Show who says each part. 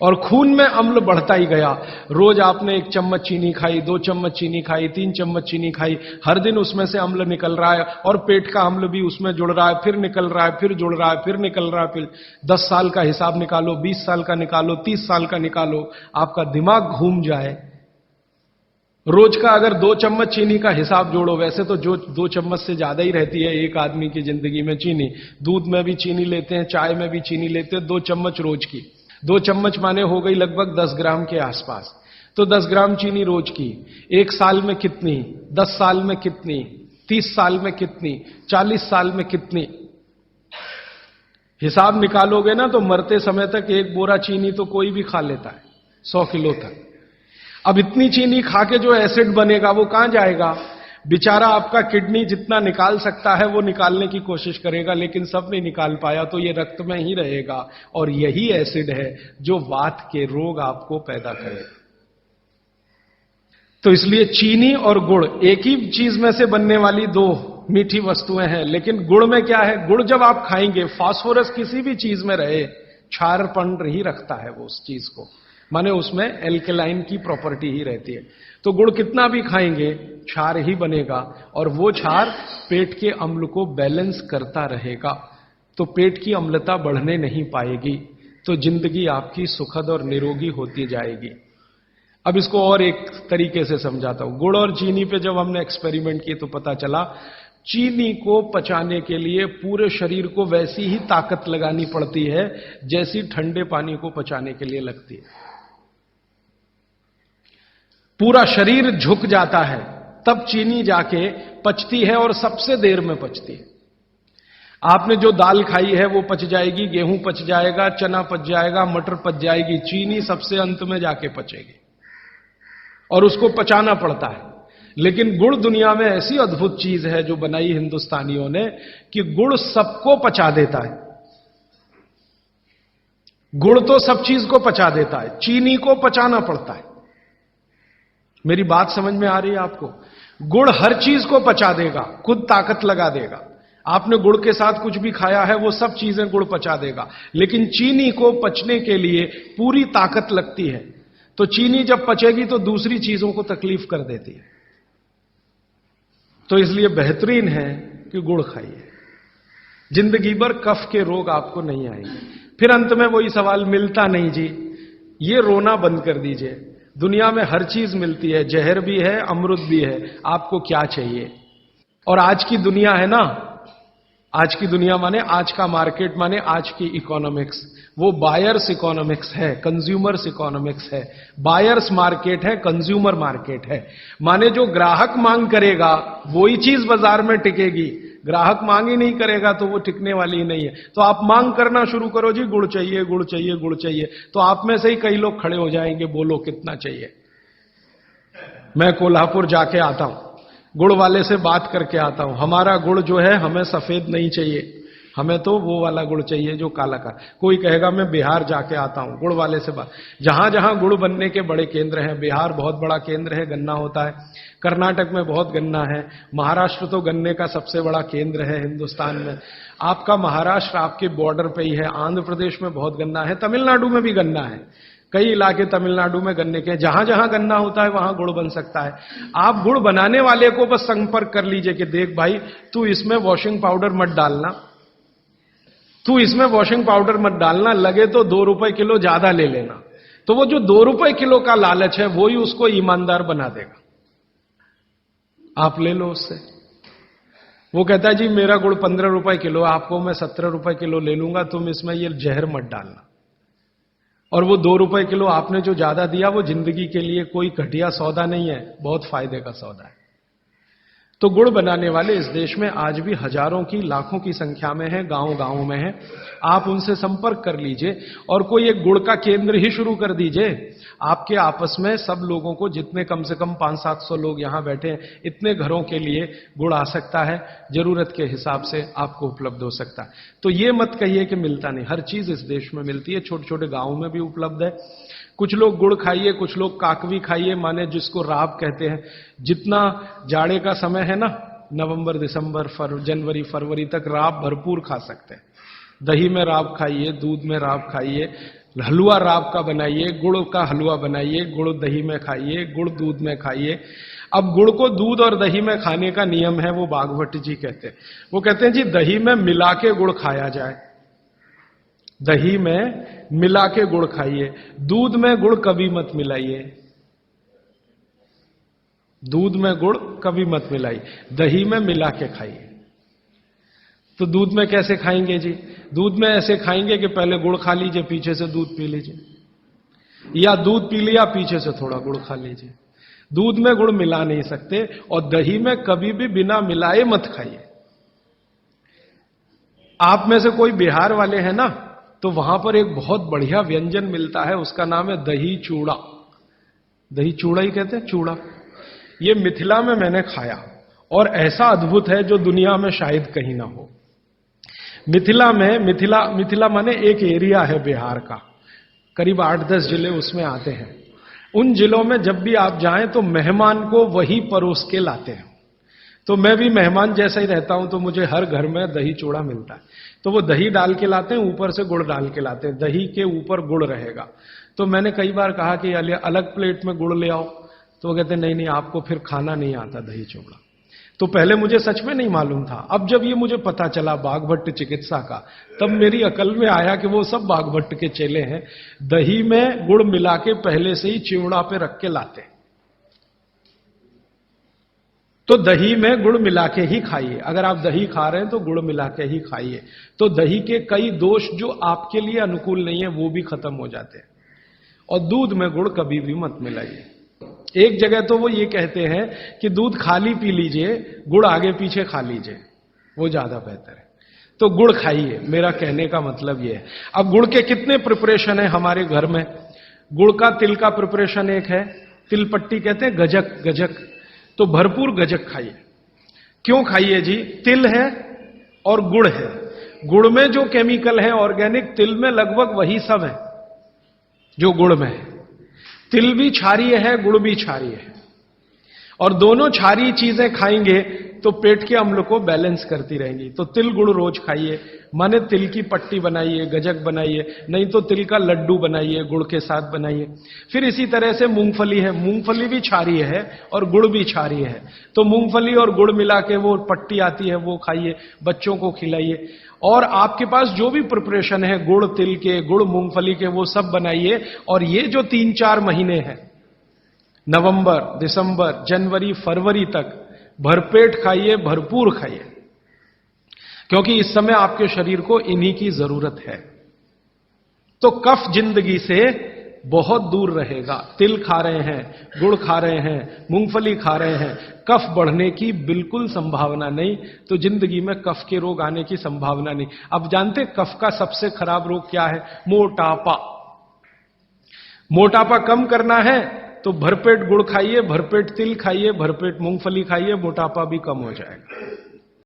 Speaker 1: और खून में अम्ल बढ़ता ही गया। रोज आपने 1 चम्मच चीनी खाई, 2 चम्मच चीनी खाई, 3 चम्मच चीनी खाई, हर दिन उसमें से अम्ल निकल रहा है और पेट का अम्ल भी उसमें जुड़ रहा है, फिर निकल रहा है, फिर जुड़ रहा है, फिर निकल रहा है, फिर 10 साल का हिसाब निकालो, 20 साल का निकालो, 30 साल का निकालो, आपका दिमाग घूम जाए। रोज का अगर 2 चम्मच चीनी का हिसाब जोड़ो, वैसे तो जो 2 चम्मच से ज्यादा ही रहती है एक आदमी की जिंदगी में चीनी। दूध में भी चीनी लेते हैं, चाय में भी चीनी लेते हैं, 2 चम्मच रोज की। 2 चम्मच माने हो गई लगभग 10 ग्राम के आसपास। तो 10 ग्राम चीनी रोज की 1 साल में कितनी, 10 साल में कितनी, 30 साल में कितनी, 40 साल में कितनी, हिसाब निकालोगे ना तो मरते समय तक 1 बोरा चीनी तो कोई भी खा लेता है, 100 किलो तक। अब इतनी चीनी खा के जो एसिड बनेगा वो कहां जाएगा? बेचारा आपका किडनी जितना निकाल सकता है वो निकालने की कोशिश करेगा, लेकिन सब नहीं निकाल पाया, तो ये रक्त में ही रहेगा। और यही एसिड है जो वात के रोग आपको पैदा करेगा। तो इसलिए चीनी और गुड़ एक ही चीज में से बनने वाली 2 मीठी वस्तुएं हैं, लेकिन गुड़ में क्या है? गुड़ जब आप खाएंगे, फास्फोरस किसी भी चीज में रहे क्षारपण ही रखता है वो उस चीज को, माने उसमें एल्केलाइन की प्रॉपर्टी ही रहती है। तो गुड़ कितना भी खाएंगे क्षार ही बनेगा, और वो क्षार पेट के अम्ल को बैलेंस करता रहेगा, तो पेट की अम्लता बढ़ने नहीं पाएगी, तो जिंदगी आपकी सुखद और निरोगी होती जाएगी। अब इसको और एक तरीके से समझाता हूं। गुड़ और चीनी पे जब हमने एक्सपेरिमेंट किए तो पता चला चीनी को पचाने के लिए पूरे शरीर को वैसी ही ताकत लगानी पड़ती है जैसी ठंडे पानी को पचाने के लिए लगती है। पूरा शरीर झुक जाता है तब चीनी जाके पचती है, और सबसे देर में पचती है। आपने जो दाल खाई है वो पच जाएगी, गेहूं पच जाएगा, चना पच जाएगा, मटर पच जाएगी, चीनी सबसे अंत में जाके पचेगी, और उसको पचाना पड़ता है। लेकिन गुड़ दुनिया में ऐसी अद्भुत चीज है जो बनाई हिंदुस्तानियों ने कि गुड़ सबको पचा देता है। गुड़ तो सब चीज को पचा देता है, चीनी को पचाना पड़ता है। मेरी बात समझ में आ रही है आपको? गुड़ हर चीज को पचा देगा, खुद ताकत लगा देगा। आपने गुड़ के साथ कुछ भी खाया है वो सब चीजें गुड़ पचा देगा, लेकिन चीनी को पचने के लिए पूरी ताकत लगती है। तो चीनी जब पचेगी तो दूसरी चीजों को तकलीफ कर देती है। तो इसलिए बेहतरीन है कि गुड़ खाइए, जिंदगी भर कफ के रोग आपको नहीं आएंगे। फिर अंत में वही सवाल, मिलता नहीं जी, ये रोना बंद कर दीजिए। दुनिया में हर चीज मिलती है, जहर भी है, अमृत भी है, आपको क्या चाहिए? और आज की दुनिया है ना, आज की दुनिया माने आज का मार्केट, माने आज की इकोनॉमिक्स, वो बायर्स इकोनॉमिक्स है, कंज्यूमर्स इकोनॉमिक्स है। बायर्स मार्केट है, कंज्यूमर मार्केट है। माने जो ग्राहक मांग करेगा वही चीज बाजार में टिकेगी, ग्राहक मांग ही नहीं करेगा तो वो टिकने वाली ही नहीं है। तो आप मांग करना शुरू करो, जी गुड़ चाहिए, गुड़ चाहिए, गुड़ चाहिए, तो आप में से ही कई लोग खड़े हो जाएंगे, बोलो कितना चाहिए। मैं कोल्हापुर जाके आता हूं, गुड़ वाले से बात करके आता हूं, हमारा गुड़ जो है हमें सफेद नहीं चाहिए, हमें तो वो वाला गुड़ चाहिए जो काला का। कोई कहेगा मैं बिहार जाके आता हूं, गुड़ वाले से बात। जहां जहां गुड़ बनने के बड़े केंद्र हैं, बिहार बहुत बड़ा केंद्र है, गन्ना होता है, कर्नाटक में बहुत गन्ना है, महाराष्ट्र तो गन्ने का सबसे बड़ा केंद्र है हिंदुस्तान में। आपका महाराष्ट्र आपके बॉर्डर पे ही है, आंध्र प्रदेश में बहुत गन्ना है, तमिलनाडु में भी गन्ना है, कई इलाके तमिलनाडु में गन्ने के। जहां जहां गन्ना होता है वहां गुड़ बन सकता है। आप गुड़ बनाने वाले को बस संपर्क कर लीजिए कि देख भाई, तू इसमें वॉशिंग पाउडर मत डालना, तू इसमें वॉशिंग पाउडर मत डालना, लगे तो 2 रुपए किलो ज्यादा ले लेना। तो वो जो 2 रुपए किलो का लालच है वो ही उसको ईमानदार बना देगा। आप ले लो उससे। वो कहता है जी मेरा गुड़ 15 रुपए किलो, आपको मैं 17 रुपए किलो ले लूंगा, तुम इसमें ये जहर मत डालना। और वो 2 रुपए किलो आपने जो ज्यादा दिया वो जिंदगी के लिए कोई घटिया सौदा नहीं है, बहुत फायदे का सौदा है। तो गुड़ बनाने वाले इस देश में आज भी हजारों की, लाखों की संख्या में है, गांव गांव में है। आप उनसे संपर्क कर लीजिए और कोई एक गुड़ का केंद्र ही शुरू कर दीजिए। आपके आपस में सब लोगों को, जितने कम से कम 500-700 लोग यहां बैठे हैं, इतने घरों के लिए गुड़ आ सकता है, जरूरत के हिसाब से आपको उपलब्ध हो सकता है। तो ये मत कहिए कि मिलता नहीं, हर चीज इस देश में मिलती है, छोटे छोटे गांवों में भी उपलब्ध है। कुछ लोग गुड़ खाइए, कुछ लोग काकवी खाइए, माने जिसको राब कहते हैं। जितना जाड़े का समय है ना, नवंबर, दिसंबर, जनवरी, फरवरी तक राब भरपूर खा सकते हैं। दही में राब खाइए, दूध में राब खाइए, हलवा राब का बनाइए, गुड़ का हलवा बनाइए, गुड़ दही में खाइए, गुड़ दूध में खाइए। अब गुड़ को दूध और दही में खाने का नियम है, वो बागभट्ट जी कहते हैं। वो कहते हैं जी दही में मिला के गुड़ खाया जाए, दही में मिला के गुड़ खाइए, दूध में गुड़ कभी मत मिलाइए, दूध में गुड़ कभी मत मिलाइए, दही में मिला के खाइए। तो दूध में कैसे खाएंगे जी? दूध में ऐसे खाएंगे कि पहले गुड़ खा लीजिए, पीछे से दूध पी लीजिए, या दूध पी लिया, पीछे से थोड़ा गुड़ खा लीजिए। दूध में गुड़ मिला नहीं सकते, और दही में कभी भी बिना मिलाए मत खाइए। आप में से कोई बिहार वाले हैं ना, तो वहां पर एक बहुत बढ़िया व्यंजन मिलता है, उसका नाम है दही चूड़ा। दही चूड़ा ही कहते हैं, चूड़ा। ये मिथिला में मैंने खाया, और ऐसा अद्भुत है जो दुनिया में शायद कहीं ना हो। मिथिला में, मिथिला माने एक एरिया है बिहार का, करीब 8-10 जिले उसमें आते हैं। उन जिलों में जब भी आप जाएं तो मेहमान को वही परोस के लाते हैं। तो मैं भी मेहमान जैसा ही रहता हूं, तो मुझे हर घर में दही चूड़ा मिलता है। तो वो दही डाल के लाते हैं, ऊपर से गुड़ डाल के लाते हैं, दही के ऊपर गुड़ रहेगा। तो मैंने कई बार कहा कि अलग प्लेट में गुड़ ले आओ, तो वो कहते नहीं, आपको फिर खाना नहीं आता दही चूड़ा। तो पहले मुझे सच में नहीं मालूम था। अब जब ये मुझे पता चला बागभट्ट चिकित्सा का, तब मेरी अकल में आया कि वो सब बागभट्ट के चेले हैं, दही में गुड़ मिला के पहले से ही चिवड़ा पे रख के लाते। तो दही में गुड़ मिला के ही खाइए। अगर आप दही खा रहे हैं तो गुड़ मिला के ही खाइए, तो दही के कई दोष जो आपके लिए अनुकूल नहीं है वो भी खत्म हो जाते हैं। और दूध में गुड़ कभी भी मत मिलाइए। एक जगह तो वो ये कहते हैं कि दूध खाली पी लीजिए, गुड़ आगे पीछे खा लीजिए, वो ज्यादा बेहतर है। तो गुड़ खाइए, मेरा कहने का मतलब ये है। अब गुड़ के कितने प्रिपरेशन है हमारे घर में? गुड़ का, तिल का प्रिपरेशन एक है, तिल पट्टी कहते हैं, गजक। तो भरपूर गजक खाइए। क्यों खाइए जी? तिल है और गुड़ है। गुड़ में जो केमिकल है ऑर्गेनिक, तिल में लगभग वही सब है जो गुड़ में है। तिल भी क्षारीय है, गुड़ भी क्षारीय है, और दोनों क्षारीय चीजें खाएंगे तो पेट के अम्ल को बैलेंस करती रहेंगी। तो तिल गुड़ रोज खाइए, माने तिल की पट्टी बनाइए, गजक बनाइए, नहीं तो तिल का लड्डू बनाइए, गुड़ के साथ बनाइए। फिर इसी तरह से मूंगफली है, मूंगफली भी क्षारीय है और गुड़ भी क्षारीय है। तो मूंगफली और गुड़ मिला के वो पट्टी आती है, वो खाइए, बच्चों को खिलाइए। और आपके पास जो भी प्रिपरेशन है गुड़ तिल के, गुड़ मूंगफली के, वो सब बनाइए। और ये जो 3-4 महीने हैं, नवंबर, दिसंबर, जनवरी, फरवरी तक भरपेट खाइए, भरपूर खाइए, क्योंकि इस समय आपके शरीर को इन्हीं की जरूरत है। तो कफ जिंदगी से बहुत दूर रहेगा। तिल खा रहे हैं, गुड़ खा रहे हैं, मूंगफली खा रहे हैं, कफ बढ़ने की बिल्कुल संभावना नहीं। तो जिंदगी में कफ के रोग आने की संभावना नहीं। अब जानते कफ का सबसे खराब रोग क्या है? मोटापा। मोटापा कम करना है तो भरपेट गुड़ खाइए, भरपेट तिल खाइए, भरपेट मूंगफली खाइए, मोटापा भी कम हो जाएगा।